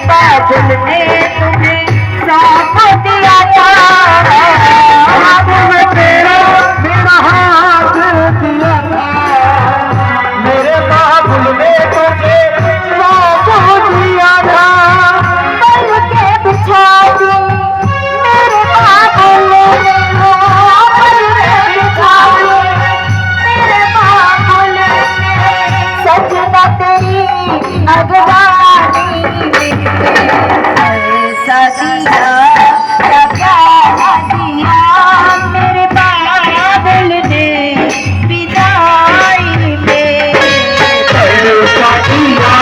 बाबुल ने तुम्हें सौंप दिया था, अब मैं तेरा मेरा हाथ दिया था, मेरे बाबुल ने तुझे सौंप दिया था। पल के बिछा दी मेरे बाबुल ने, पल के बिछा दी मेरे बाबुल ने, सजना तेरी अगवानी ऐसा दिया क्या प्यारा दिया मेरे बाबुल ने विदाई में, ऐसा दिया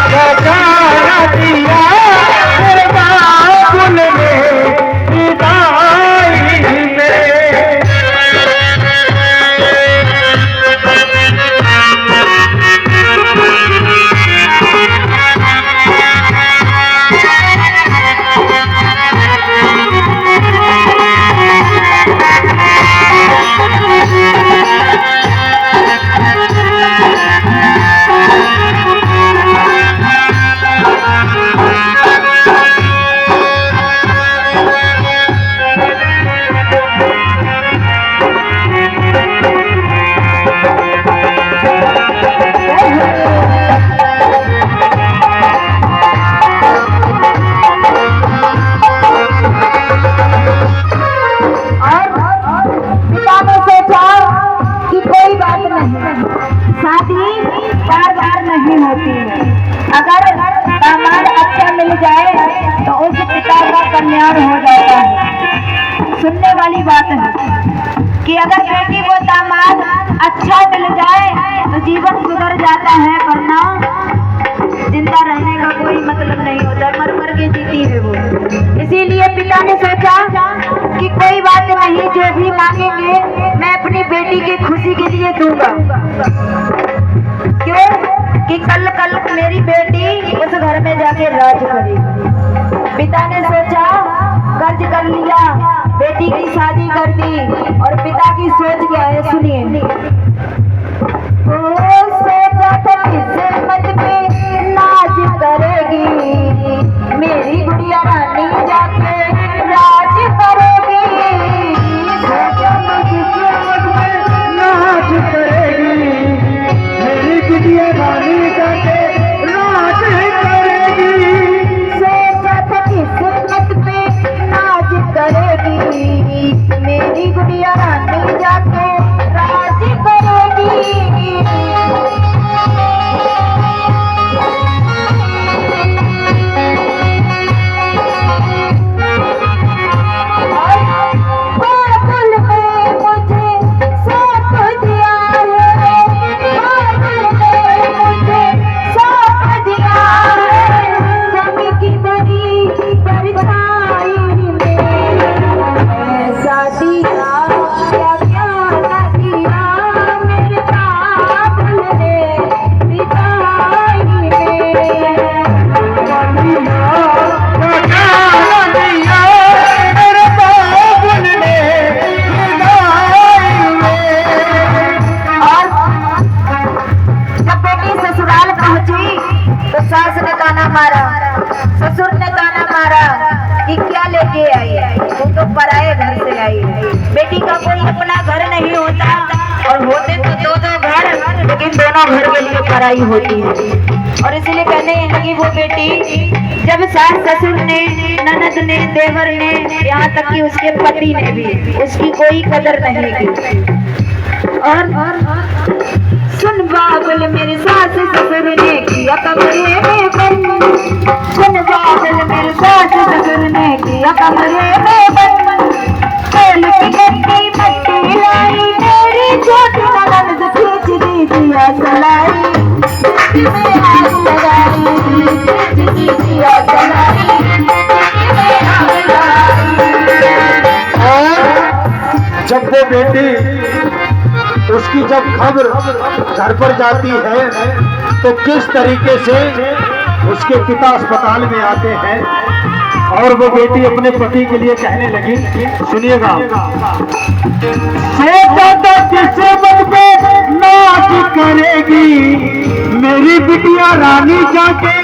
क्या प्यारा दिया मेरे बाबुल ने विदाई में। शादी बार बार नहीं होती है। अगर दामाद अच्छा मिल जाए तो उस पिता का कल्याण हो जाता है। सुनने वाली बात है कि अगर बेटी को दामाद अच्छा मिल जाए तो जीवन सुधर जाता है, वरना जिंदा रहने का कोई मतलब नहीं होता, मर मर के जीती है वो। इसीलिए पिता ने सोचा कि कोई बात नहीं, जो भी मांगेंगे मैं अपनी बेटी की खुशी के लिए दूंगा। क्यों? कि कल कल मेरी बेटी उस घर में जाके राज करेगी। पिता ने सोचा, कर्ज कर लिया, बेटी की शादी कर दी। और पिता की सोच क्या है सुनिए। सोचा था किस्मत पे नाज करेगी मेरी गुड़िया रानी जाके राज करेगी, सोचा था किस्मत पे नाज करेगी मेरी गुड़िया रानी जाके राज करेगी। सोचा था किस्मत पे नाज करेगी मेरी गुड़िया रानी जाके राज करेगी। बाबुल ने मुझे सौंप दिया है, बाबुल ने मुझे सौंप दिया है, कमी की बड़ी परछाई में ऐसा दिया क्या प्यारा दिया मेरे बाबुल ने विदाई में। सास ने ताना मारा, ससुर ने ताना मारा कि क्या लेके आई, तू तो पराये घर से आई। बेटी का कोई अपना घर नहीं होता, और होते तो दो दो घर, लेकिन दोनों घर के लिए पराई होती है। और इसलिए कहने लगी वो बेटी, जब सास ससुर ने, ननद ने, देवर ने, यहाँ तक कि उसके पति ने भी उसकी कोई कदर नहीं की। और सुन बाबुल मेरे सास ससुर ने किया कमरे में बंद, सुन बाबुल मेरे सास ससुर ने किया कमरे में बंद, तेल की गट्टी मट्टी लाई मेरी छोटी ननद खींच दी दिया सलाई, में आग लगाई खींच दी दिया सलाई, में आग लगाई। जब वो बेटी उसकी जब खबर घर पर जाती है तो किस तरीके से उसके पिता अस्पताल में आते हैं और वो बेटी अपने पति के लिए कहने लगी, सुनिएगा। सोचा था किस्मत पे नाच करेगी मेरी बिटिया रानी जाके